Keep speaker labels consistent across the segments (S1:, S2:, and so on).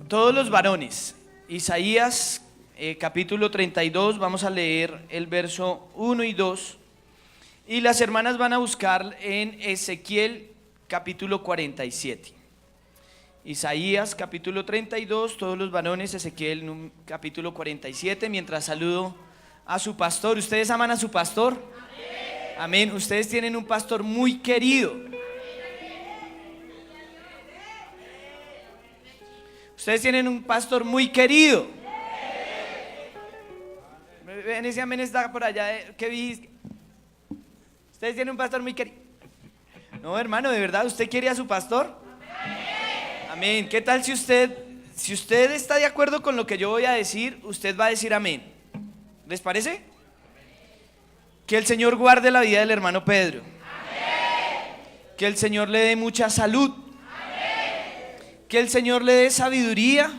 S1: Todos los varones, Isaías capítulo 32, vamos a leer el verso 1 y 2, y las hermanas van a buscar en Ezequiel capítulo 47. Isaías capítulo 32, todos los varones, Ezequiel capítulo 47, mientras saludo a su pastor. ¿Ustedes aman a su pastor? Amén. Ustedes tienen un pastor muy querido. Ustedes tienen un pastor muy querido. Ven, ese amén está por allá. ¿Qué dijiste? Ustedes tienen un pastor muy querido. No, hermano, ¿de verdad usted quiere a su pastor? Amén. ¿Qué tal si usted está de acuerdo con lo que yo voy a decir? Usted va a decir amén. ¿Les parece? Que el Señor guarde la vida del hermano Pedro. Que el Señor le dé mucha salud. Que el Señor le dé sabiduría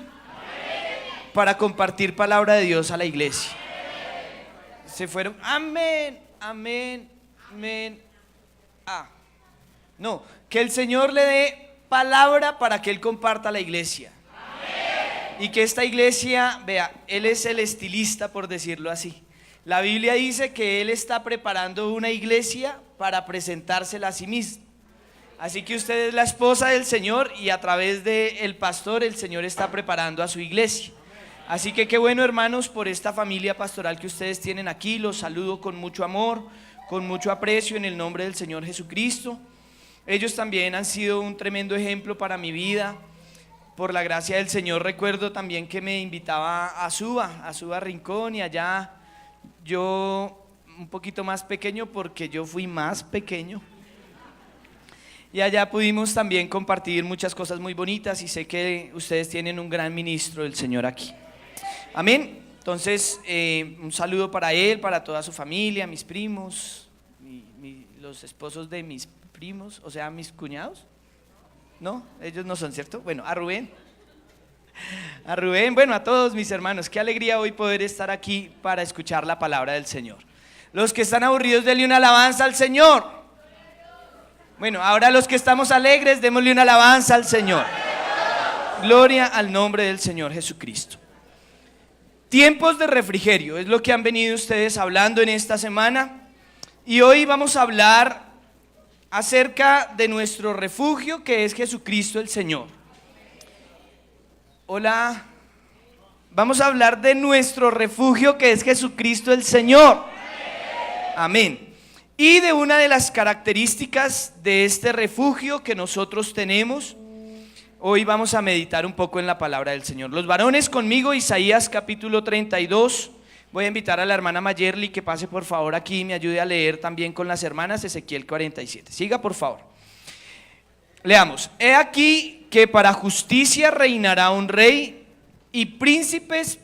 S1: para compartir palabra de Dios a la iglesia. Se fueron, amén, amén, amén. No, que el Señor le dé palabra para que Él comparta a la iglesia. Y que esta iglesia, vea, Él es el estilista, por decirlo así. La Biblia dice que Él está preparando una iglesia para presentársela a sí mismo. Así que usted es la esposa del Señor y a través del pastor el Señor está preparando a su iglesia. Así que qué bueno, hermanos, por esta familia pastoral que ustedes tienen aquí. Los saludo con mucho amor, con mucho aprecio en el nombre del Señor Jesucristo. Ellos también han sido un tremendo ejemplo para mi vida. Por la gracia del Señor recuerdo también que me invitaba a Suba Rincón, y allá yo un poquito más pequeño porque yo fui más pequeño. Y allá pudimos también compartir muchas cosas muy bonitas y sé que ustedes tienen un gran ministro del Señor aquí. Amén. Entonces, un saludo para él, para toda su familia, mis primos, los esposos de mis primos, o sea, mis cuñados. No, ellos no son, ¿cierto? Bueno, a Rubén, bueno, a todos mis hermanos. Qué alegría hoy poder estar aquí para escuchar la palabra del Señor. Los que están aburridos, denle una alabanza al Señor. Bueno, ahora los que estamos alegres, démosle una alabanza al Señor. Gloria al nombre del Señor Jesucristo. Tiempos de refrigerio, es lo que han venido ustedes hablando en esta semana. Y hoy vamos a hablar acerca de nuestro refugio, que es Jesucristo el Señor. Hola. Vamos a hablar de nuestro refugio, que es Jesucristo el Señor. Amén. Y de una de las características de este refugio que nosotros tenemos, hoy vamos a meditar un poco en la palabra del Señor. Los varones conmigo, Isaías capítulo 32. Voy a invitar a la hermana Mayerly que pase por favor aquí y me ayude a leer también con las hermanas Ezequiel 47. Siga por favor. Leamos. He aquí que para justicia reinará un rey y príncipes.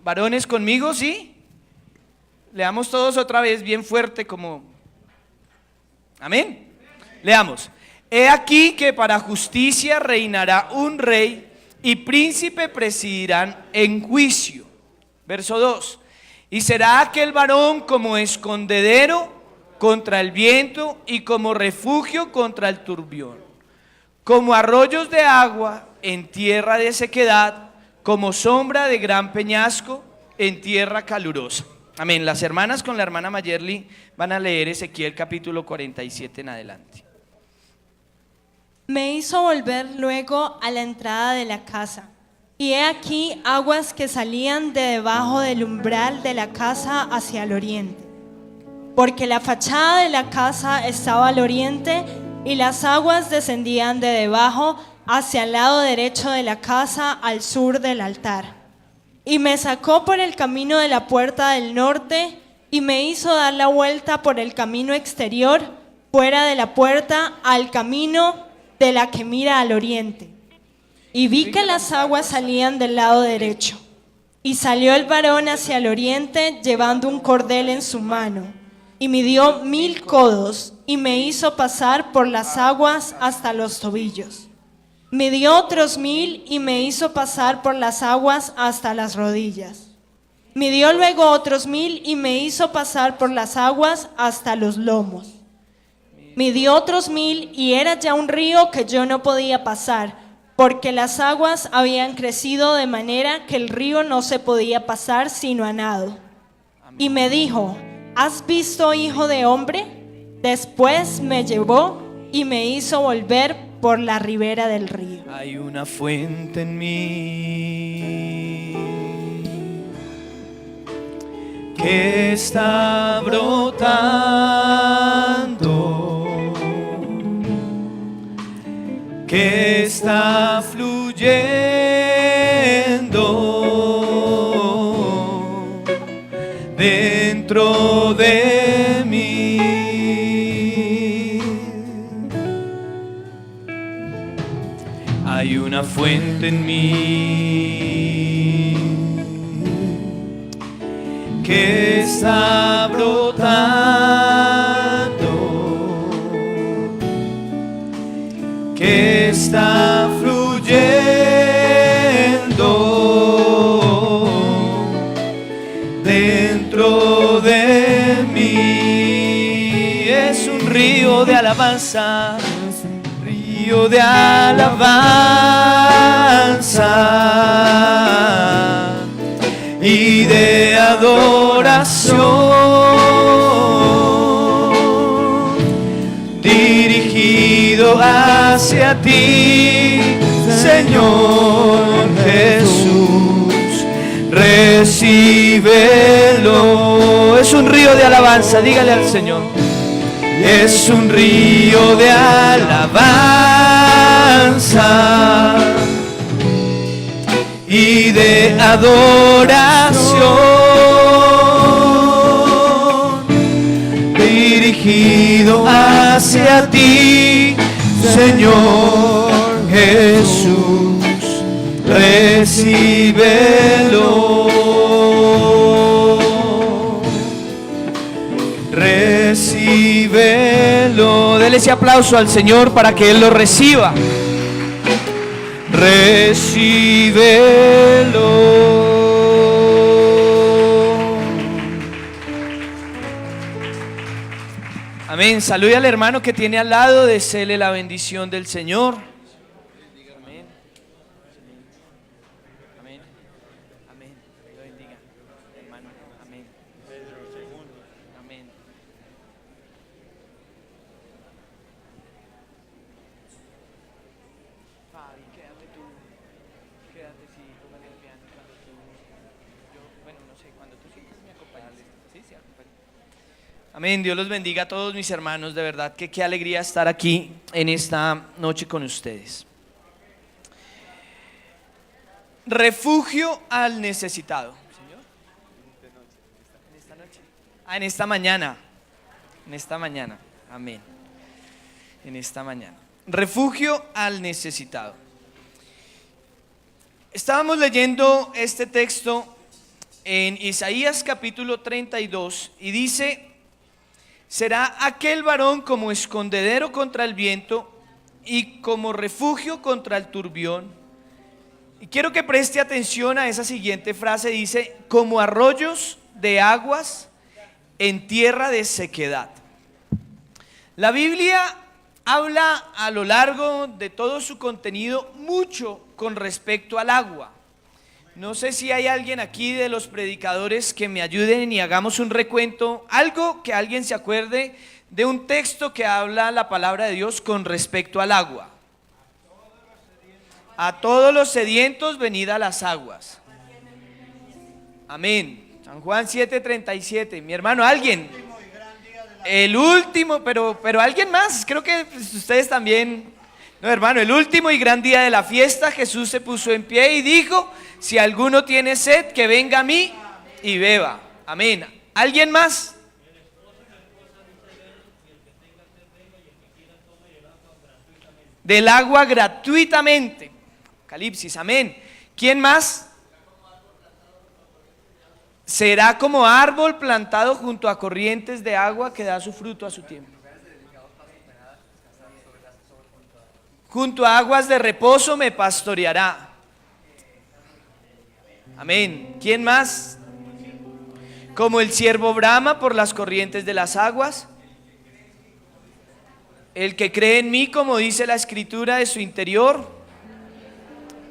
S1: Varones conmigo, ¿sí? Leamos todos otra vez bien fuerte como... Amén. Leamos. He aquí que para justicia reinará un rey y príncipe presidirán en juicio. Verso 2. Y será aquel varón como escondedero contra el viento y como refugio contra el turbión, como arroyos de agua en tierra de sequedad, como sombra de gran peñasco en tierra calurosa. Amén. Las hermanas con la hermana Mayerly van a leer Ezequiel capítulo 47 en adelante.
S2: Me hizo volver luego a la entrada de la casa, y he aquí aguas que salían de debajo del umbral de la casa hacia el oriente, porque la fachada de la casa estaba al oriente, y las aguas descendían de debajo hacia el lado derecho de la casa al sur del altar. Y me sacó por el camino de la puerta del norte, y me hizo dar la vuelta por el camino exterior, fuera de la puerta, al camino de la que mira al oriente. Y vi que las aguas salían del lado derecho. Y salió el varón hacia el oriente, llevando un cordel en su mano, y midió 1000 codos, y me hizo pasar por las aguas hasta los tobillos. Midió otros 1000 y me hizo pasar por las aguas hasta las rodillas. Midió luego otros 1000 y me hizo pasar por las aguas hasta los lomos. Midió otros 1000 y era ya un río que yo no podía pasar, porque las aguas habían crecido de manera que el río no se podía pasar sino a nado. Y me dijo: ¿has visto, hijo de hombre? Después me llevó y me hizo volver por la ribera del río.
S1: Hay una fuente en mí que está brotando, que está fluyendo dentro de mí. Hay una fuente en mí que está brotando, que está fluyendo dentro de mí. Es un río de alabanza, río de alabanza y de adoración, dirigido hacia ti, Señor Jesús, recíbelo. Es un río de alabanza, dígale al Señor. Es un río de alabanza y de adoración, dirigido hacia ti, Señor Jesús, recíbelo. Recíbelo. Dele ese aplauso al Señor para que Él lo reciba. Recíbelo. Amén. Salude al hermano que tiene al lado, deséle la bendición del Señor. Amén. Amén. Amén. Dios bendiga, hermano. Amén. Amén. Fabi, quédate tú. Quédate, sí, tómale el piano cuando tú. Bueno, no sé, cuando tú sientas me acompañas. Sí, sí, acompaña. Amén. Dios los bendiga a todos mis hermanos. De verdad que qué alegría estar aquí en esta noche con ustedes. Refugio al necesitado. Señor. En esta noche. En esta mañana. En esta mañana. Amén. En esta mañana. Refugio al necesitado. Estábamos leyendo este texto en Isaías capítulo 32 y dice: será aquel varón como escondedero contra el viento y como refugio contra el turbión. Y quiero que preste atención a esa siguiente frase. Dice: como arroyos de aguas en tierra de sequedad. La Biblia habla a lo largo de todo su contenido mucho con respecto al agua. No sé si hay alguien aquí de los predicadores que me ayuden y hagamos un recuento, algo que alguien se acuerde de un texto que habla la palabra de Dios con respecto al agua. A todos los sedientos, venid a las aguas. Amén. San Juan 7:37. Mi hermano, alguien. El último, pero alguien más. Creo que ustedes también. No, hermano, el último y gran día de la fiesta, Jesús se puso en pie y dijo: si alguno tiene sed, que venga a mí y beba. Amén. ¿Alguien más? Del agua gratuitamente. Apocalipsis, amén. ¿Quién más? Será como árbol plantado junto a corrientes de agua que da su fruto a su tiempo. Junto a aguas de reposo me pastoreará. Amén. ¿Quién más? Como el ciervo brama por las corrientes de las aguas. El que cree en mí, como dice la Escritura, de su interior.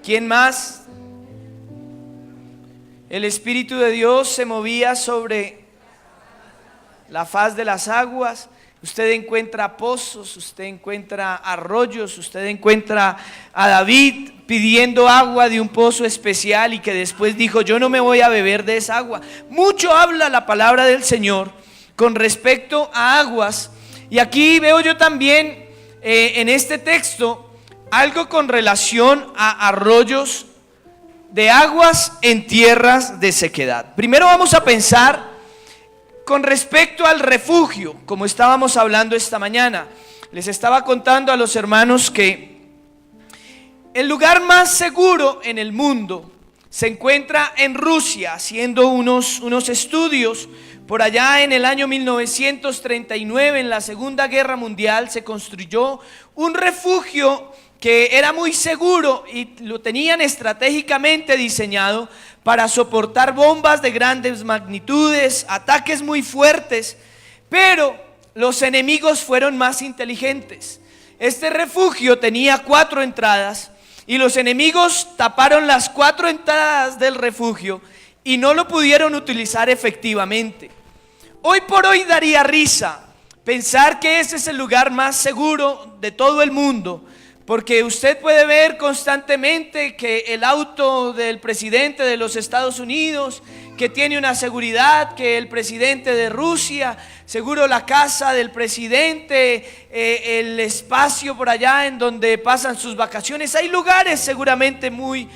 S1: ¿Quién más? El Espíritu de Dios se movía sobre la faz de las aguas. Usted encuentra pozos, usted encuentra arroyos, usted encuentra a David pidiendo agua de un pozo especial y que después dijo: yo no me voy a beber de esa agua. Mucho habla la palabra del Señor con respecto a aguas. Y aquí veo yo también en este texto algo con relación a arroyos de aguas en tierras de sequedad. Primero vamos a pensar con respecto al refugio, como estábamos hablando esta mañana. Les estaba contando a los hermanos que el lugar más seguro en el mundo se encuentra en Rusia, haciendo unos estudios. Por allá en el año 1939, en la Segunda Guerra Mundial, se construyó un refugio que era muy seguro y lo tenían estratégicamente diseñado para soportar bombas de grandes magnitudes, ataques muy fuertes, pero los enemigos fueron más inteligentes. Este refugio tenía 4 entradas y los enemigos taparon las 4 entradas del refugio y no lo pudieron utilizar efectivamente. Hoy por hoy daría risa pensar que ese es el lugar más seguro de todo el mundo, porque usted puede ver constantemente que el auto del presidente de los Estados Unidos, que tiene una seguridad, que el presidente de Rusia, seguro la casa del presidente, el espacio por allá en donde pasan sus vacaciones. Hay lugares seguramente muy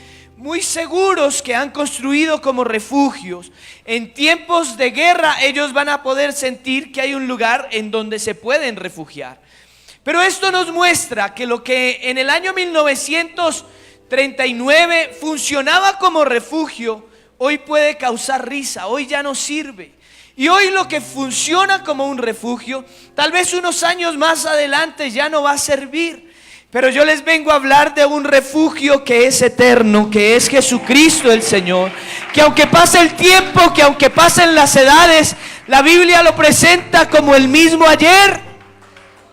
S1: seguros que han construido como refugios. En tiempos de guerra ellos van a poder sentir que hay un lugar en donde se pueden refugiar. Pero esto nos muestra que lo que en el año 1939 funcionaba como refugio, hoy puede causar risa, hoy ya no sirve. Y hoy lo que funciona como un refugio, tal vez unos años más adelante ya no va a servir. Pero yo les vengo a hablar de un refugio que es eterno, que es Jesucristo el Señor, que aunque pase el tiempo, que aunque pasen las edades, la Biblia lo presenta como el mismo ayer,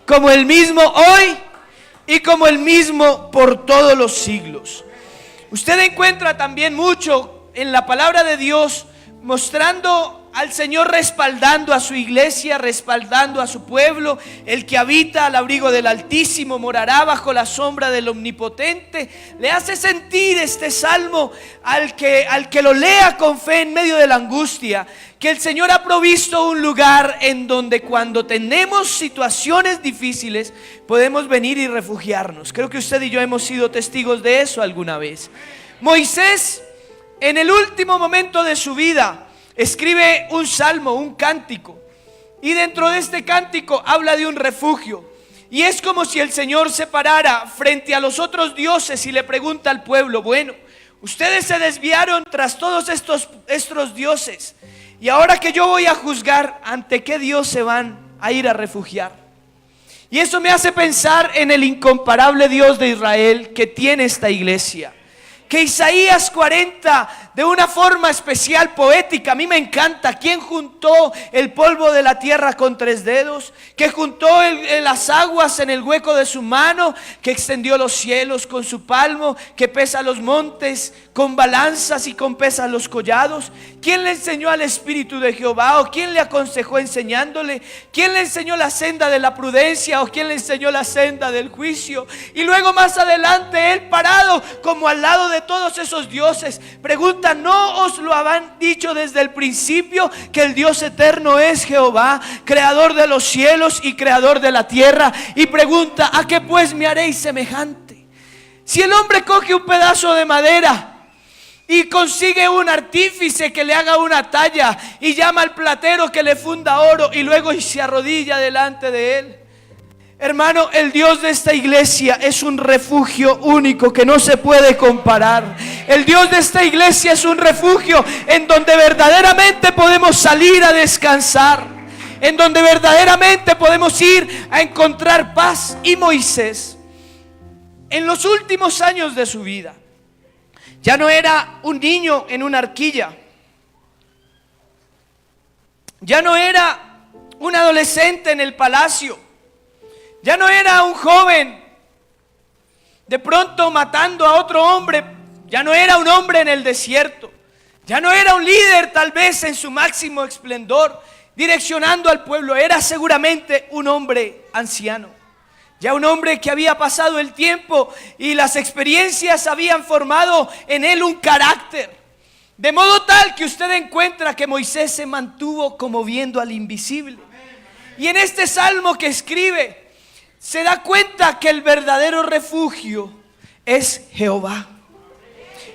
S1: como el mismo hoy y como el mismo por todos los siglos. Usted encuentra también mucho en la palabra de Dios mostrando al Señor respaldando a su iglesia, respaldando a su pueblo. El que habita al abrigo del Altísimo morará bajo la sombra del Omnipotente. Le hace sentir este salmo al que lo lea con fe en medio de la angustia, que el Señor ha provisto un lugar en donde cuando tenemos situaciones difíciles podemos venir y refugiarnos. Creo que usted y yo hemos sido testigos de eso alguna vez. Moisés, en el último momento de su vida, escribe un salmo, un cántico, y dentro de este cántico habla de un refugio. Y es como si el Señor se parara frente a los otros dioses y le pregunta al pueblo: bueno, ustedes se desviaron tras todos estos dioses, y ahora que yo voy a juzgar, ¿ante qué Dios se van a ir a refugiar? Y eso me hace pensar en el incomparable Dios de Israel que tiene esta iglesia. Que Isaías 40, de una forma especial, poética, a mí me encanta. ¿Quién juntó el polvo de la tierra con 3 dedos? Que juntó las aguas en el hueco de su mano, que extendió los cielos con su palmo, que pesa los montes con balanzas y con pesas los collados. ¿Quién le enseñó al Espíritu de Jehová? ¿O quién le aconsejó enseñándole? ¿Quién le enseñó la senda de la prudencia? ¿O quién le enseñó la senda del juicio? Y luego más adelante él, parado como al lado de todos esos dioses, pregunta: ¿no os lo habían dicho desde el principio que el Dios eterno es Jehová, creador de los cielos y creador de la tierra? Y pregunta: ¿a qué pues me haréis semejante? Si el hombre coge un pedazo de madera y consigue un artífice que le haga una talla y llama al platero que le funda oro y luego se arrodilla delante de él. Hermano, el Dios de esta iglesia es un refugio único que no se puede comparar. El Dios de esta iglesia es un refugio en donde verdaderamente podemos salir a descansar, en donde verdaderamente podemos ir a encontrar paz. Y Moisés, en los últimos años de su vida, ya no era un niño en una arquilla, ya no era un adolescente en el palacio, Ya no era un joven de pronto matando a otro hombre. Ya no era un hombre en el desierto. Ya no era un líder tal vez en su máximo esplendor, direccionando al pueblo. Era seguramente un hombre anciano. Ya un hombre que había pasado el tiempo y las experiencias habían formado en él un carácter. De modo tal que usted encuentra que Moisés se mantuvo como viendo al invisible. Y en este salmo que escribe, se da cuenta que el verdadero refugio es Jehová.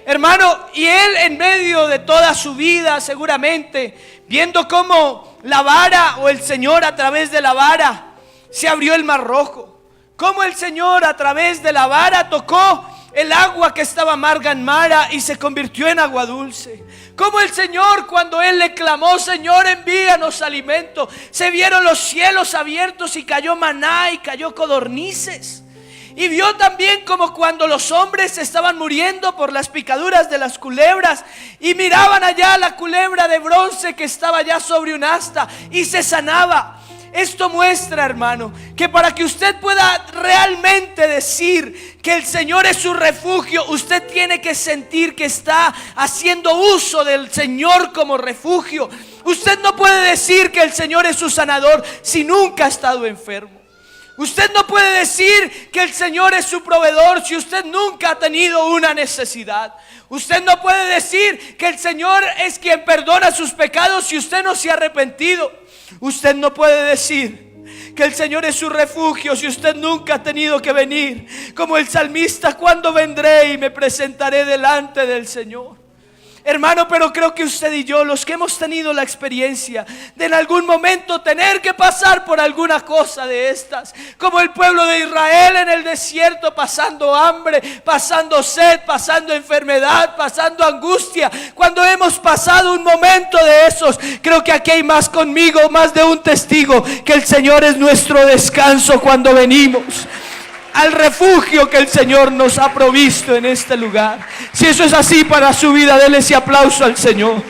S1: Hermano, y él en medio de toda su vida, seguramente, viendo cómo la vara o el Señor a través de la vara se abrió el mar rojo. Cómo el Señor a través de la vara tocó el agua que estaba amarga en mara y se convirtió en agua dulce. Como el Señor, cuando Él le clamó: Señor, envíanos alimento, se vieron los cielos abiertos y cayó maná y cayó codornices. Y vio también como cuando los hombres estaban muriendo por las picaduras de las culebras y miraban allá la culebra de bronce que estaba ya sobre un asta y se sanaba. Esto muestra, hermano, que para que usted pueda realmente decir que el Señor es su refugio, usted tiene que sentir que está haciendo uso del Señor como refugio. Usted no puede decir que el Señor es su sanador si nunca ha estado enfermo. Usted no puede decir que el Señor es su proveedor si usted nunca ha tenido una necesidad. Usted no puede decir que el Señor es quien perdona sus pecados si usted no se ha arrepentido. Usted no puede decir que el Señor es su refugio si usted nunca ha tenido que venir como el salmista: ¿cuándo vendré y me presentaré delante del Señor? Hermano, pero creo que usted y yo, los que hemos tenido la experiencia de en algún momento tener que pasar por alguna cosa de estas, como el pueblo de Israel en el desierto, pasando hambre, pasando sed, pasando enfermedad, pasando angustia, cuando hemos pasado un momento de esos, creo que aquí hay más conmigo, más de un testigo, que el Señor es nuestro descanso cuando venimos al refugio que el Señor nos ha provisto en este lugar. Si eso es así para su vida, déle ese aplauso al Señor.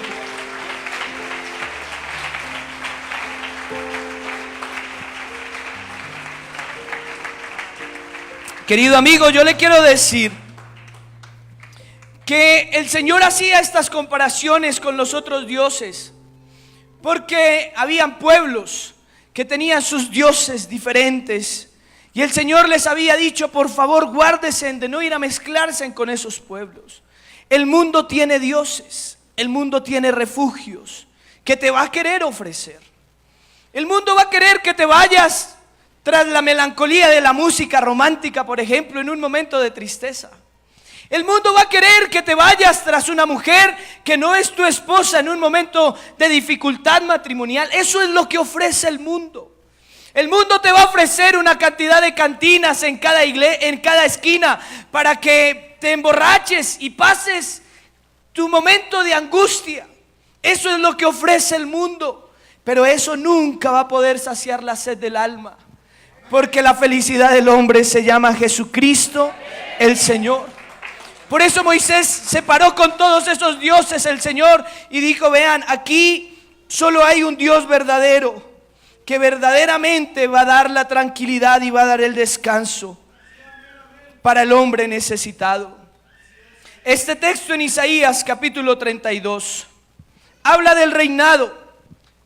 S1: Querido amigo, yo le quiero decir que el Señor hacía estas comparaciones con los otros dioses porque habían pueblos que tenían sus dioses diferentes. Y el Señor les había dicho: por favor, guárdese de no ir a mezclarse con esos pueblos. El mundo tiene dioses, el mundo tiene refugios que te va a querer ofrecer. El mundo va a querer que te vayas tras la melancolía de la música romántica, por ejemplo, en un momento de tristeza. El mundo va a querer que te vayas tras una mujer que no es tu esposa en un momento de dificultad matrimonial. Eso es lo que ofrece el mundo. El mundo te va a ofrecer una cantidad de cantinas en cada esquina para que te emborraches y pases tu momento de angustia. Eso es lo que ofrece el mundo. Pero eso nunca va a poder saciar la sed del alma, porque la felicidad del hombre se llama Jesucristo el Señor. Por eso Moisés se paró con todos esos dioses, el Señor, y dijo: vean, aquí solo hay un Dios verdadero, que verdaderamente va a dar la tranquilidad y va a dar el descanso para el hombre necesitado. Este texto en Isaías capítulo 32 habla del reinado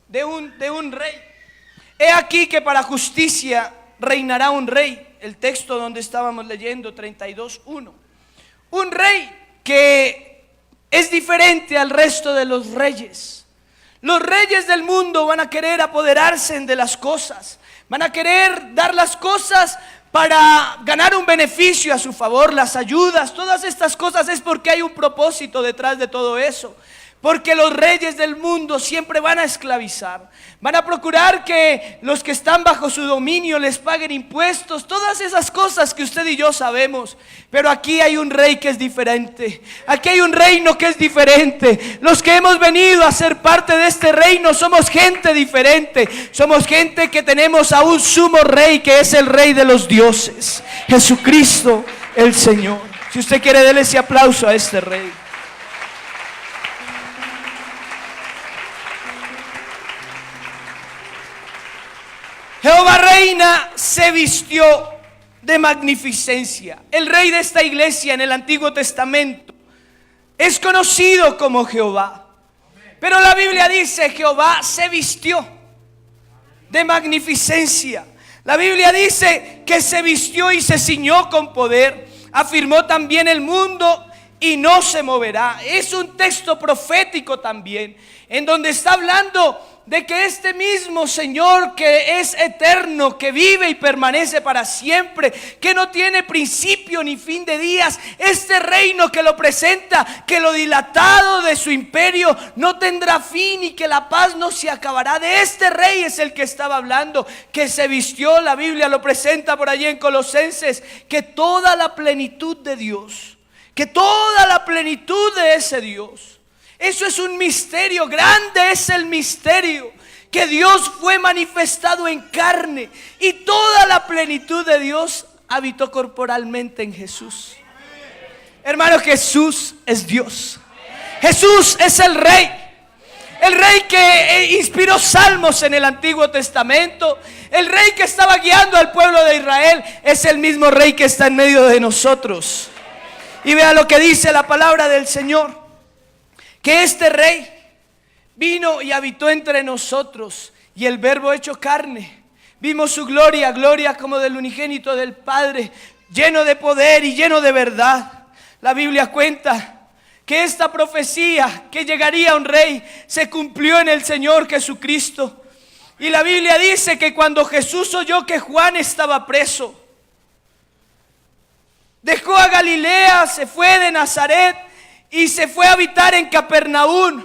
S1: de un rey. He aquí que para justicia reinará un rey. El texto donde estábamos leyendo, 32:1. Un rey que es diferente al resto de los reyes. Los reyes del mundo van a querer apoderarse de las cosas, van a querer dar las cosas para ganar un beneficio a su favor, las ayudas, todas estas cosas es porque hay un propósito detrás de todo eso. Porque los reyes del mundo siempre van a esclavizar, van a procurar que los que están bajo su dominio les paguen impuestos, todas esas cosas que usted y yo sabemos. Pero aquí hay un rey que es diferente, aquí hay un reino que es diferente. Los que hemos venido a ser parte de este reino somos gente diferente, somos gente que tenemos a un sumo rey que es el rey de los dioses, Jesucristo el Señor. Si usted quiere, déle ese aplauso a este rey. Jehová reina persona se vistió de magnificencia. El rey de esta iglesia en el Antiguo Testamento es conocido como Jehová. Pero la Biblia dice: Jehová se vistió de magnificencia. La Biblia dice que se vistió y se ciñó con poder. Afirmó también: el mundo y no se moverá. Es un texto profético también, en donde está hablando de que este mismo Señor, que es eterno, que vive y permanece para siempre, que no tiene principio ni fin de días, este reino que lo presenta, que lo dilatado de su imperio no tendrá fin y que la paz no se acabará, de este rey es el que estaba hablando, que se vistió. La Biblia lo presenta por allí en Colosenses, que toda la plenitud de Dios, que toda la plenitud de ese Dios. Eso es un misterio, grande es el misterio, que Dios fue manifestado en carne y toda la plenitud de Dios habitó corporalmente en Jesús. Hermano, Jesús es Dios. Jesús es el rey que inspiró salmos en el Antiguo Testamento. El rey que estaba guiando al pueblo de Israel es el mismo rey que está en medio de nosotros. Y vea lo que dice la palabra del Señor, que este rey vino y habitó entre nosotros, y el Verbo hecho carne. Vimos su gloria, gloria como del unigénito del Padre, lleno de poder y lleno de verdad. La Biblia cuenta que esta profecía, que llegaría un rey, se cumplió en el Señor Jesucristo. Y la Biblia dice que cuando Jesús oyó que Juan estaba preso, dejó a Galilea, se fue de Nazaret y se fue a habitar en Capernaum,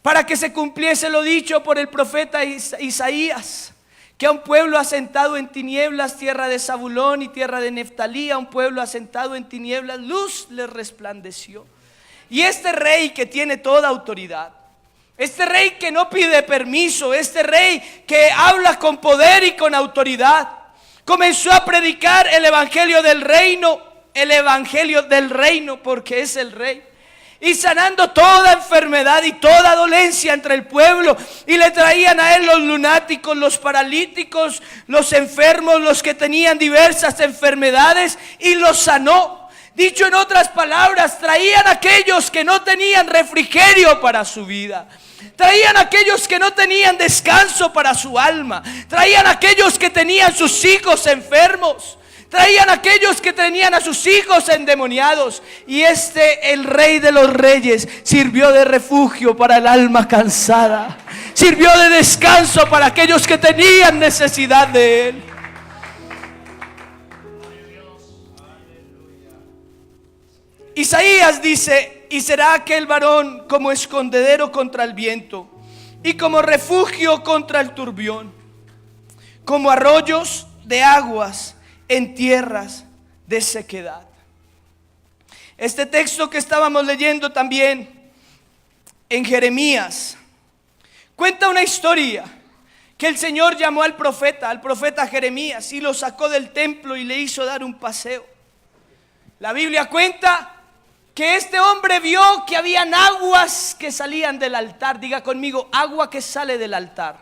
S1: para que se cumpliese lo dicho por el profeta Isaías, que a un pueblo asentado en tinieblas, tierra de Zabulón y tierra de Neftalí, a un pueblo asentado en tinieblas, luz les resplandeció. Y este rey que tiene toda autoridad, este rey que no pide permiso, este rey que habla con poder y con autoridad, comenzó a predicar el evangelio del reino, porque es el rey. Y sanando toda enfermedad y toda dolencia entre el pueblo. Y le traían a él los lunáticos, los paralíticos, los enfermos, los que tenían diversas enfermedades, y los sanó. Dicho en otras palabras, traían a aquellos que no tenían refrigerio para su vida. Traían a aquellos que no tenían descanso para su alma. Traían a aquellos que tenían sus hijos enfermos. Traían a aquellos que tenían a sus hijos endemoniados. Y el rey de los reyes, sirvió de refugio para el alma cansada. Sirvió de descanso para aquellos que tenían necesidad de él. Isaías dice: y será aquel varón como escondedero contra el viento, y como refugio contra el turbión, como arroyos de aguas en tierras de sequedad. Este texto que estábamos leyendo también en Jeremías cuenta una historia, que el Señor llamó al profeta Jeremías, y lo sacó del templo y le hizo dar un paseo. La Biblia cuenta que este hombre vio que habían aguas que salían del altar. Diga conmigo: agua que sale del altar.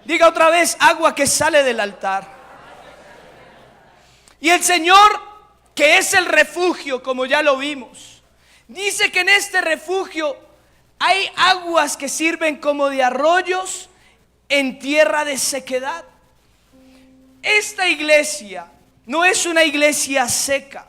S1: Diga otra vez: agua que sale del altar. Y el Señor, que es el refugio, como ya lo vimos, dice que en este refugio hay aguas que sirven como de arroyos en tierra de sequedad. Esta iglesia no es una iglesia seca.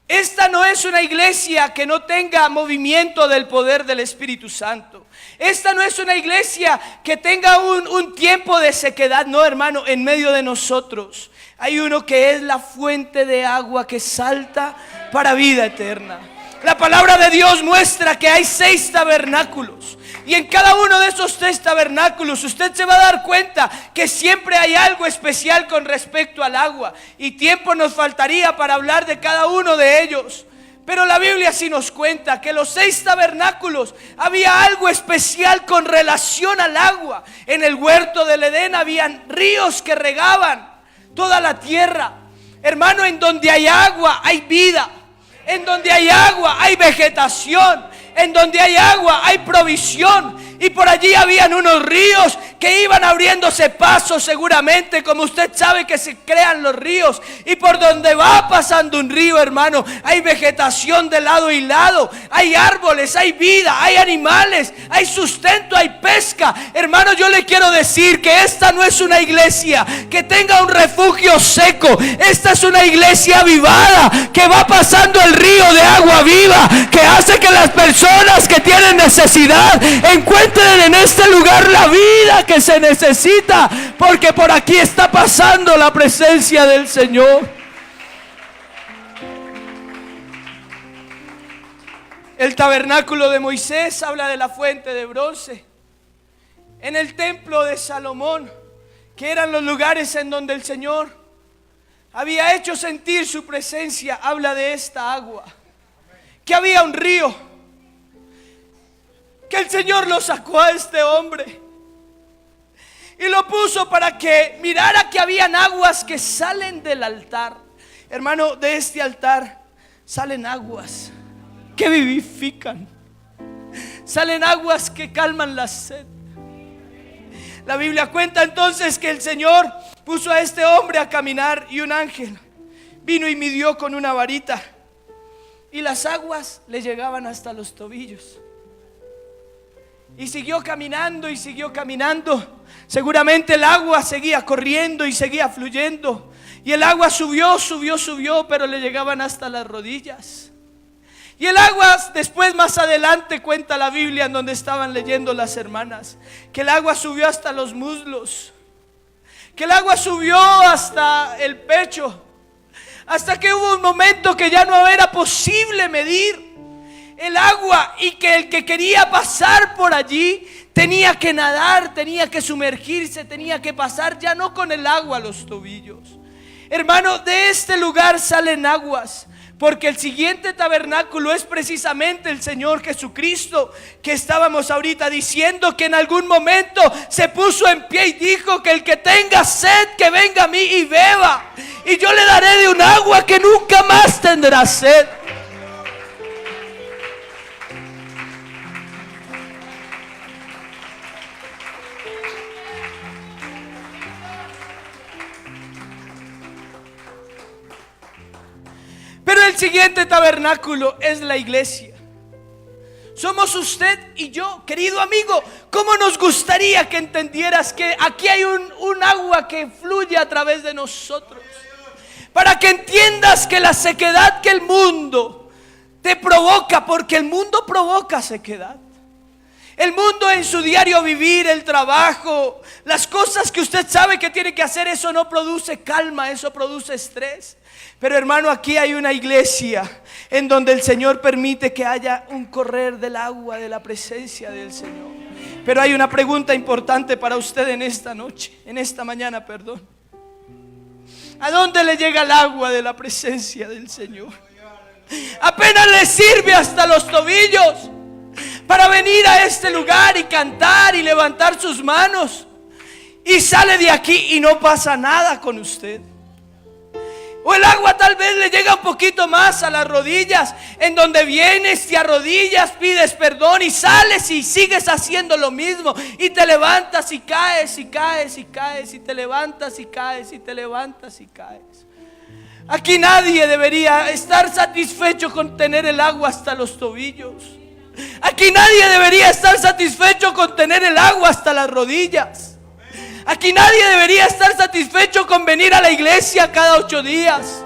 S1: Esta no es una iglesia que no tenga movimiento del poder del Espíritu Santo. Esta no es una iglesia que tenga un tiempo de sequedad. No, hermano, en medio de nosotros hay uno que es la fuente de agua que salta para vida eterna. La palabra de Dios muestra que hay 6 tabernáculos. Y en cada uno de esos 6 tabernáculos usted se va a dar cuenta que siempre hay algo especial con respecto al agua. Y tiempo nos faltaría para hablar de cada uno de ellos. Pero la Biblia sí nos cuenta que los 6 tabernáculos había algo especial con relación al agua. En el huerto del Edén habían ríos que regaban toda la tierra. Hermano, en donde hay agua hay vida. En donde hay agua hay vegetación. En donde hay agua hay provisión. y por allí habían unos ríos que iban abriéndose pasos seguramente, como usted sabe que se crean los ríos, y por donde va pasando un río, hermano, hay vegetación de lado y lado, hay árboles, hay vida, hay animales, hay sustento, hay pesca. Hermano, yo le quiero decir que esta no es una iglesia que tenga un refugio seco, esta es una iglesia avivada que va pasando el río de agua viva, que hace que las personas que tienen necesidad encuentren en este lugar la vida que se necesita, porque por aquí está pasando la presencia del Señor. El tabernáculo de Moisés habla de la fuente de bronce. En el templo de Salomón, que eran los lugares en donde el Señor había hecho sentir su presencia, habla de esta agua, que había un río, que el Señor lo sacó a este hombre y lo puso para que mirara que habían aguas que salen del altar. Hermano, de este altar salen aguas que vivifican, salen aguas que calman la sed. La Biblia cuenta entonces que el Señor puso a este hombre a caminar, y un ángel vino y midió con una varita, y las aguas le llegaban hasta los tobillos. Y siguió caminando y siguió caminando. Seguramente el agua seguía corriendo y seguía fluyendo, y el agua subió, pero le llegaban hasta las rodillas. Y el agua después, más adelante, cuenta la Biblia, en donde estaban leyendo las hermanas, que el agua subió hasta los muslos, que el agua subió hasta el pecho, hasta que hubo un momento que ya no era posible medir el agua, y que el que quería pasar por allí tenía que nadar, tenía que sumergirse, tenía que pasar ya no con el agua a los tobillos. Hermano, de este lugar salen aguas, porque el siguiente tabernáculo es precisamente el Señor Jesucristo, que estábamos ahorita diciendo que en algún momento se puso en pie y dijo que el que tenga sed, que venga a mí y beba, y yo le daré de un agua que nunca más tendrá sed. Pero el siguiente tabernáculo es la iglesia. Somos usted y yo, querido amigo. ¿Cómo nos gustaría que entendieras que aquí hay un agua que fluye a través de nosotros? Para que entiendas que la sequedad que el mundo te provoca, porque el mundo provoca sequedad. El mundo en su diario vivir, el trabajo, las cosas que usted sabe que tiene que hacer, eso no produce calma, eso produce estrés. Pero hermano, aquí hay una iglesia en donde el Señor permite que haya un correr del agua, de la presencia del Señor. Pero hay una pregunta importante para usted en esta noche, en esta mañana, perdón. ¿A dónde le llega el agua de la presencia del Señor? Apenas le sirve hasta los tobillos para venir a este lugar y cantar y levantar sus manos, y sale de aquí y no pasa nada con usted. O el agua tal vez le llega un poquito más a las rodillas, en donde vienes, te arrodillas, pides perdón y sales y sigues haciendo lo mismo, y te levantas y caes y caes y caes, y te levantas y caes y te levantas y caes. Aquí nadie debería estar satisfecho con tener el agua hasta los tobillos. Aquí nadie debería estar satisfecho con tener el agua hasta las rodillas. Aquí nadie debería estar satisfecho con venir a la iglesia cada 8 días.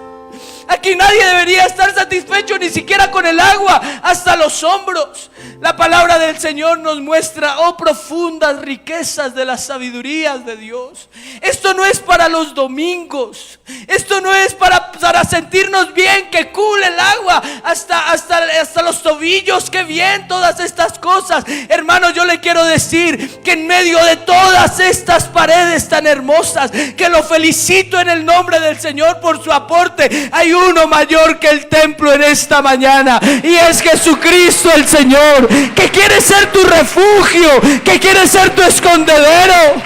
S1: Aquí nadie debería estar satisfecho ni siquiera con el agua hasta los hombros. La palabra del Señor nos muestra, oh, profundas riquezas de las sabidurías de Dios. Esto no es para los domingos. Esto no es para sentirnos bien, que cool el agua hasta los tobillos. Qué bien todas estas cosas. Hermano, yo le quiero decir que en medio de todas estas paredes tan hermosas, que lo felicito en el nombre del Señor por su aporte, hay uno mayor que el templo en esta mañana, y es Jesucristo el Señor, que quiere ser tu refugio, que quiere ser tu escondedero,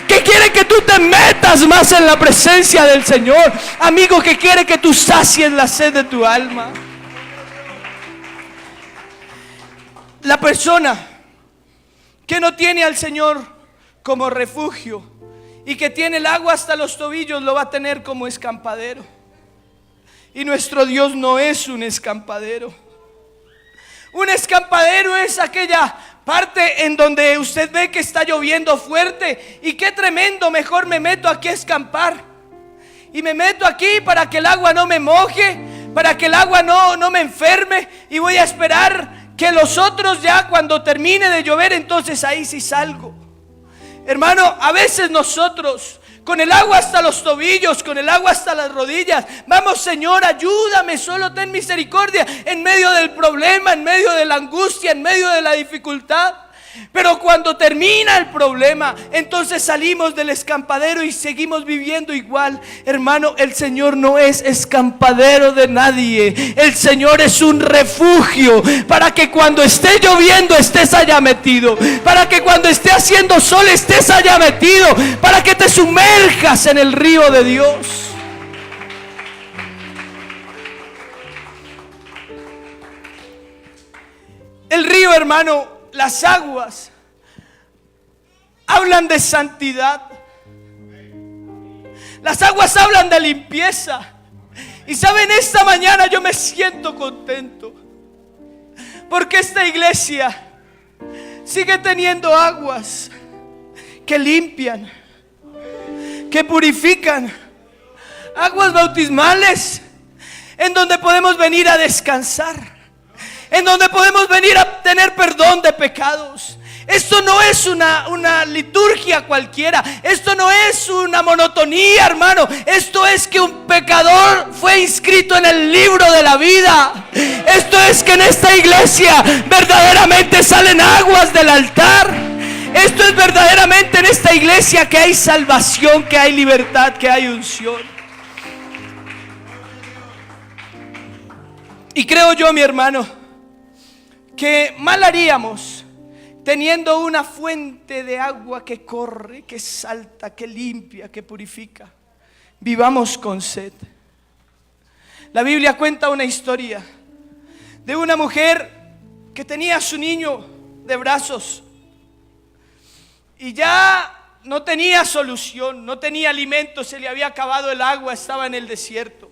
S1: que quiere que tú te metas más en la presencia del Señor, amigo, que quiere que tú sacies la sed de tu alma. La persona que no tiene al Señor como refugio y que tiene el agua hasta los tobillos, lo va a tener como escampadero. Y nuestro Dios no es un escampadero. Un escampadero es aquella parte en donde usted ve que está lloviendo fuerte y qué tremendo, mejor me meto aquí a escampar. Y me meto aquí para que el agua no me moje, para que el agua no me enferme, y voy a esperar que los otros ya cuando termine de llover, entonces ahí sí salgo. Hermano, a veces nosotros con el agua hasta los tobillos, con el agua hasta las rodillas, vamos, Señor, ayúdame, solo ten misericordia en medio del problema, en medio de la angustia, en medio de la dificultad. Pero cuando termina el problema, entonces salimos del escampadero y seguimos viviendo igual. Hermano, el Señor no es escampadero de nadie. El Señor es un refugio para que cuando esté lloviendo estés allá metido, para que cuando esté haciendo sol estés allá metido, para que te sumerjas en el río de Dios. El río, hermano, las aguas hablan de santidad. Las aguas hablan de limpieza. Y saben, esta mañana yo me siento contento porque esta iglesia sigue teniendo aguas que limpian, que purifican, aguas bautismales en donde podemos venir a descansar, en donde podemos venir a tener perdón de pecados. Esto no es una liturgia cualquiera. Esto no es una monotonía, hermano. Esto es que un pecador fue inscrito en el libro de la vida. Esto es que en esta iglesia verdaderamente salen aguas del altar. Esto es verdaderamente en esta iglesia que hay salvación, que hay libertad, que hay unción. Y creo yo, mi hermano, que mal haríamos teniendo una fuente de agua que corre, que salta, que limpia, que purifica. Vivamos con sed. La Biblia cuenta una historia de una mujer que tenía a su niño de brazos y ya no tenía solución, no tenía alimento, se le había acabado el agua, estaba en el desierto.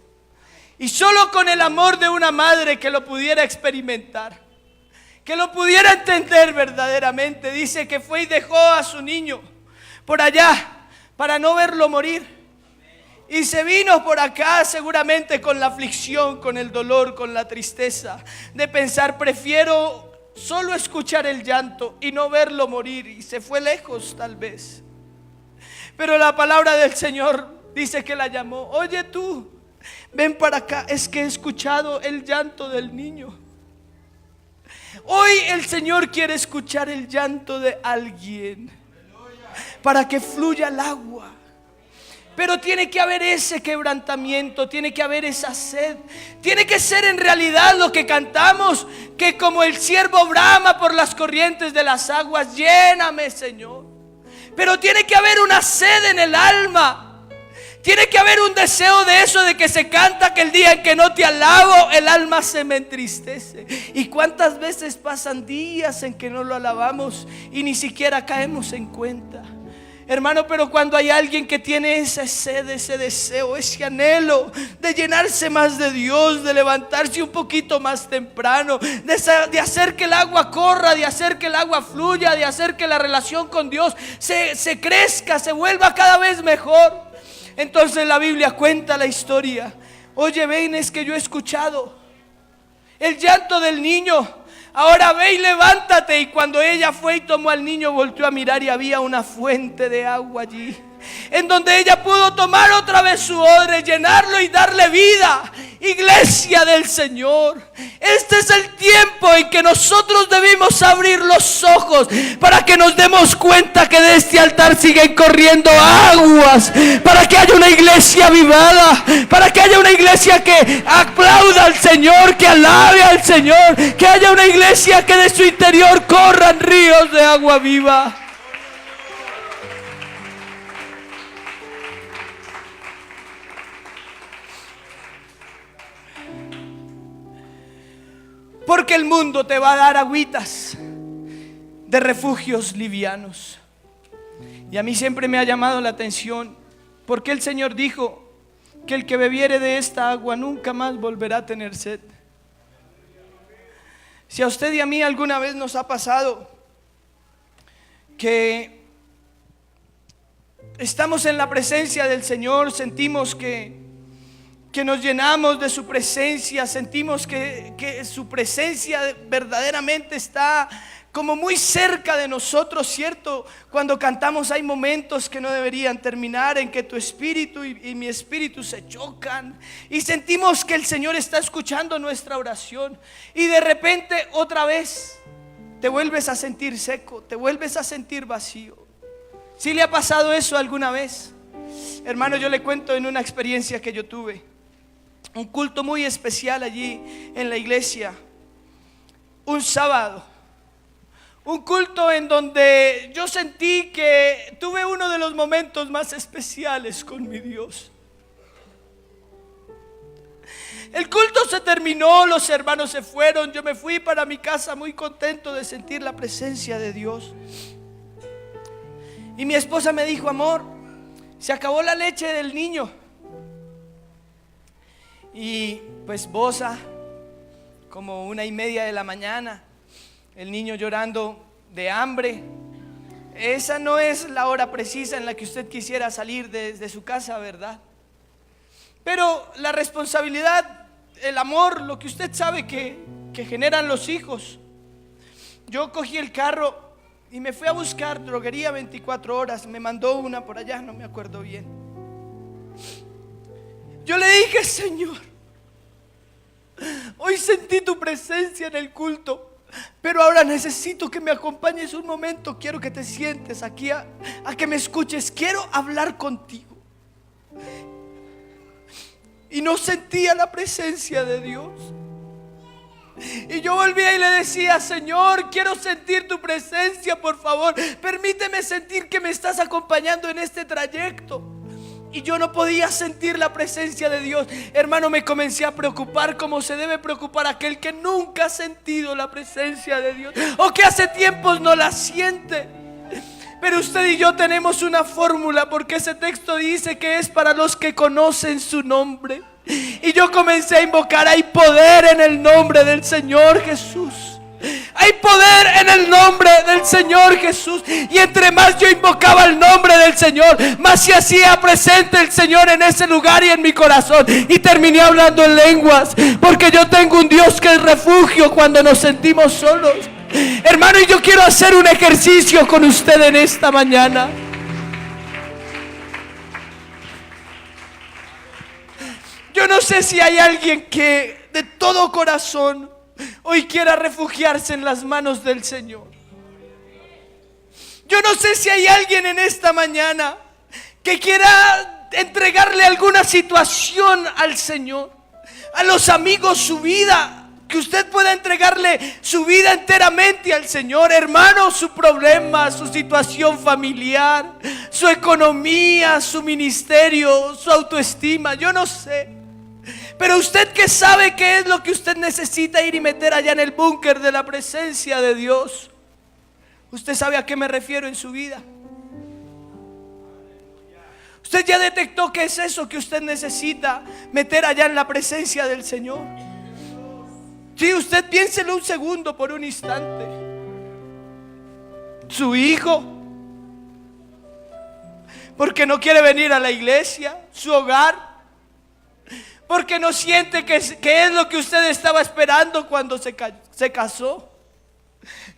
S1: Y solo con el amor de una madre que lo pudiera experimentar, que lo pudiera entender verdaderamente, dice que fue y dejó a su niño por allá para no verlo morir. Y se vino por acá seguramente con la aflicción, con el dolor, con la tristeza de pensar, prefiero solo escuchar el llanto y no verlo morir. Y se fue lejos tal vez. Pero la palabra del Señor dice que la llamó. Oye tú, ven para acá, es que he escuchado el llanto del niño. Hoy el Señor quiere escuchar el llanto de alguien para que fluya el agua. Pero tiene que haber ese quebrantamiento, tiene que haber esa sed. Tiene que ser en realidad lo que cantamos, que como el siervo brama por las corrientes de las aguas, lléname, Señor. Pero tiene que haber una sed en el alma. Tiene que haber un deseo de eso, de que se canta que el día en que no te alabo, el alma se me entristece. ¿Y cuántas veces pasan días en que no lo alabamos y ni siquiera caemos en cuenta? Hermano, pero cuando hay alguien que tiene esa sed, ese deseo, ese anhelo de llenarse más de Dios, de levantarse un poquito más temprano, de hacer que el agua corra, de hacer que el agua fluya, de hacer que la relación con Dios se crezca, se vuelva cada vez mejor. Entonces la Biblia cuenta la historia. Oye, ven, es que yo he escuchado el llanto del niño. Ahora ve y levántate. Y cuando ella fue y tomó al niño, volteó a mirar y había una fuente de agua allí, en donde ella pudo tomar otra vez su odre, llenarlo y darle vida. Iglesia del Señor, este es el tiempo en que nosotros debimos abrir los ojos para que nos demos cuenta que de este altar siguen corriendo aguas, para que haya una iglesia avivada, para que haya una iglesia que aplauda al Señor, que alabe al Señor, que haya una iglesia que de su interior corran ríos de agua viva. Porque el mundo te va a dar agüitas de refugios livianos. Y a mí siempre me ha llamado la atención, porque el Señor dijo que el que bebiere de esta agua nunca más volverá a tener sed. Si a usted y a mí alguna vez nos ha pasado que estamos en la presencia del Señor, sentimos que nos llenamos de su presencia, sentimos que su presencia verdaderamente está como muy cerca de nosotros, ¿cierto? Cuando cantamos hay momentos que no deberían terminar, en que tu espíritu y mi espíritu se chocan y sentimos que el Señor está escuchando nuestra oración, y de repente otra vez te vuelves a sentir seco, te vuelves a sentir vacío. ¿Sí le ha pasado eso alguna vez? Hermano, yo le cuento en una experiencia que yo tuve. Un culto muy especial allí en la iglesia, un sábado. Un culto en donde yo sentí que tuve uno de los momentos más especiales con mi Dios. El culto se terminó, los hermanos se fueron, yo me fui para mi casa muy contento de sentir la presencia de Dios. Y mi esposa me dijo: amor, se acabó la leche del niño. Y pues boza, como 1:30 de la mañana, el niño llorando de hambre. Esa no es la hora precisa en la que usted quisiera salir desde su casa, ¿verdad? Pero la responsabilidad, el amor, lo que usted sabe que generan los hijos. Yo cogí el carro y me fui a buscar droguería 24 horas. Me mandó una por allá, no me acuerdo bien. Yo le dije: Señor, hoy sentí tu presencia en el culto, pero ahora necesito que me acompañes un momento. Quiero que te sientes aquí a que me escuches. Quiero hablar contigo. Y no sentía la presencia de Dios. Y yo volvía y le decía: Señor, quiero sentir tu presencia, por favor. Permíteme sentir que me estás acompañando en este trayecto. Y yo no podía sentir la presencia de Dios. Hermano, me comencé a preocupar como se debe preocupar aquel que nunca ha sentido la presencia de Dios, o que hace tiempos no la siente. Pero usted y yo tenemos una fórmula, porque ese texto dice que es para los que conocen su nombre. Y yo comencé a invocar: hay poder en el nombre del Señor Jesús. Hay poder en el nombre del Señor Jesús. Y entre más yo invocaba el nombre del Señor, más se hacía presente el Señor en ese lugar y en mi corazón. Y terminé hablando en lenguas, porque yo tengo un Dios que es refugio cuando nos sentimos solos. Hermano, y yo quiero hacer un ejercicio con usted en esta mañana. Yo no sé si hay alguien que de todo corazón hoy quiera refugiarse en las manos del Señor. Yo no sé si hay alguien en esta mañana que quiera entregarle alguna situación al Señor, a los amigos, su vida, que usted pueda entregarle su vida enteramente al Señor. Hermano, su problema, su situación familiar, su economía, su ministerio, su autoestima, yo no sé. Pero usted que sabe qué es lo que usted necesita ir y meter allá en el búnker de la presencia de Dios. Usted sabe a qué me refiero en su vida. Usted ya detectó qué es eso que usted necesita meter allá en la presencia del Señor. Sí, usted piénselo un segundo, por un instante. Su hijo, porque no quiere venir a la iglesia. Su hogar, porque no siente que es lo que usted estaba esperando cuando se casó.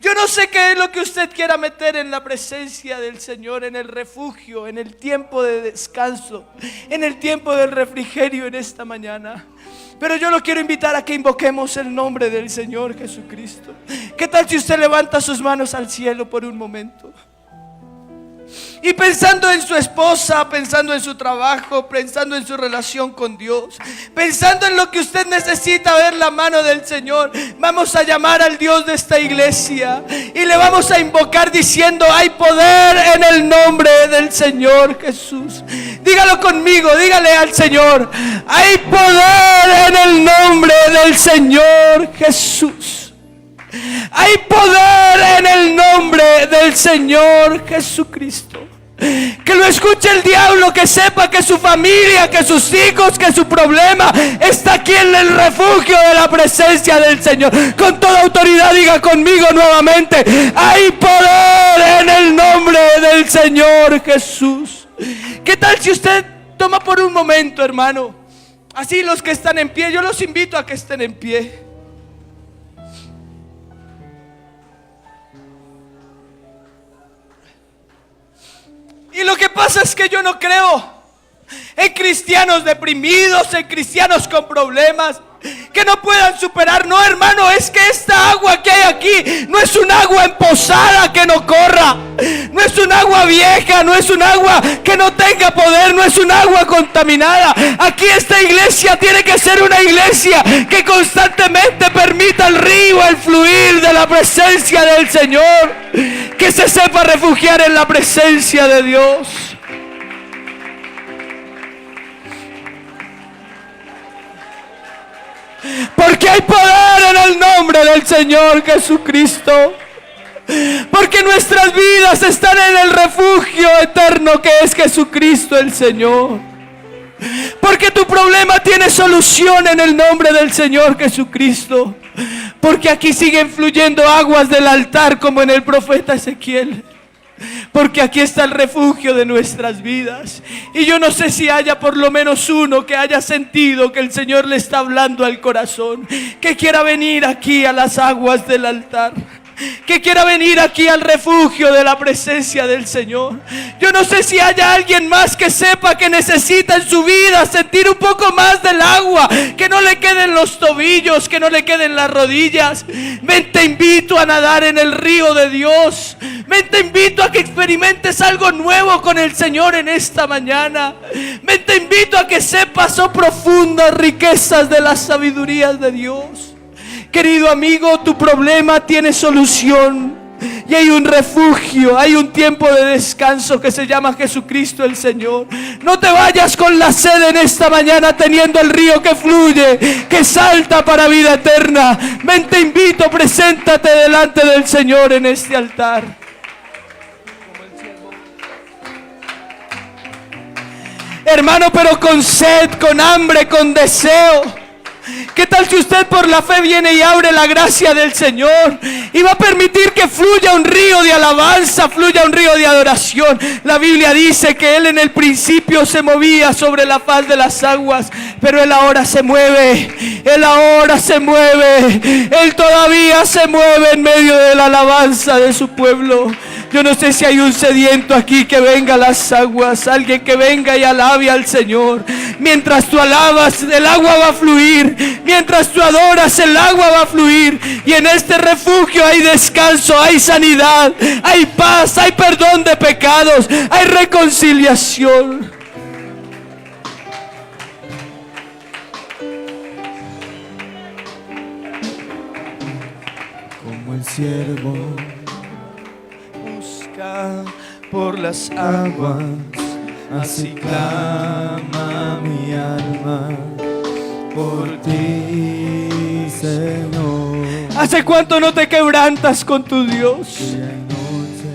S1: Yo no sé qué es lo que usted quiera meter en la presencia del Señor, en el refugio, en el tiempo de descanso, en el tiempo del refrigerio en esta mañana. Pero yo lo quiero invitar a que invoquemos el nombre del Señor Jesucristo. ¿Qué tal si usted levanta sus manos al cielo por un momento? Y pensando en su esposa, pensando en su trabajo, pensando en su relación con Dios, pensando en lo que usted necesita ver la mano del Señor, vamos a llamar al Dios de esta iglesia y le vamos a invocar diciendo: hay poder en el nombre del Señor Jesús. Dígalo conmigo, dígale al Señor: hay poder en el nombre del Señor Jesús. Hay poder en el nombre del Señor Jesucristo. Que lo escuche el diablo, que sepa que su familia, que sus hijos, que su problema está aquí en el refugio de la presencia del Señor. Con toda autoridad diga conmigo nuevamente: hay poder en el nombre del Señor Jesús. ¿Qué tal si usted toma por un momento, hermano? Así los que están en pie, yo los invito a que estén en pie. Y lo que pasa es que yo no creo en cristianos deprimidos, en cristianos con problemas que no puedan superar. No, hermano, es que esta agua que hay aquí no es un agua emposada que no corra, no es un agua vieja, no es un agua que no tenga poder, no es un agua contaminada. Aquí esta iglesia tiene que ser una iglesia que constantemente permita el río, el fluir de la presencia del Señor, que se sepa refugiar en la presencia de Dios. Porque hay poder en el nombre del Señor Jesucristo. Porque nuestras vidas están en el refugio eterno que es Jesucristo el Señor. Porque tu problema tiene solución en el nombre del Señor Jesucristo. Porque aquí siguen fluyendo aguas del altar como en el profeta Ezequiel. Porque aquí está el refugio de nuestras vidas. Y yo no sé si haya por lo menos uno que haya sentido que el Señor le está hablando al corazón, que quiera venir aquí a las aguas del altar, que quiera venir aquí al refugio de la presencia del Señor. Yo no sé si haya alguien más que sepa que necesita en su vida sentir un poco más del agua, que no le queden los tobillos, que no le queden las rodillas. Ven, te invito a nadar en el río de Dios. Ven, te invito a que experimentes algo nuevo con el Señor en esta mañana. Ven, te invito a que sepas profundas riquezas de las sabidurías de Dios. Querido amigo, tu problema tiene solución y hay un refugio, hay un tiempo de descanso que se llama Jesucristo el Señor. No te vayas con la sed en esta mañana teniendo el río que fluye, que salta para vida eterna. Ven, te invito, preséntate delante del Señor en este altar. Hermano, pero con sed, con hambre, con deseo. ¿Qué tal si usted por la fe viene y abre la gracia del Señor y va a permitir que fluya un río de alabanza, fluya un río de adoración? La Biblia dice que Él en el principio se movía sobre la faz de las aguas, pero Él ahora se mueve, Él ahora se mueve, Él todavía se mueve en medio de la alabanza de su pueblo. Yo no sé si hay un sediento aquí que venga a las aguas, alguien que venga y alabe al Señor. Mientras tú alabas, el agua va a fluir. Mientras tú adoras, el agua va a fluir. Y en este refugio hay descanso, hay sanidad, hay paz, hay perdón de pecados, hay reconciliación.
S3: Como el siervo
S1: por las aguas,
S3: así clama mi alma por ti, Señor.
S1: ¿Hace cuánto no te quebrantas con tu Dios?
S3: Día y noche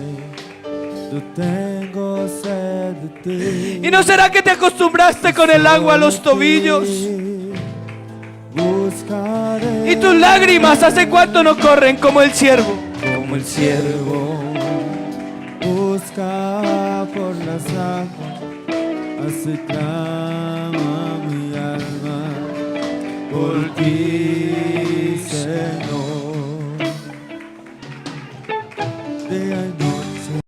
S3: yo tengo sed de ti.
S1: ¿Y no será que te acostumbraste con el agua a los tobillos?
S3: Buscaré
S1: ¿Y tus lágrimas hace cuánto no corren como el siervo?
S3: como el siervo busca por las aguas, así clama mi alma por ti, Señor. Día y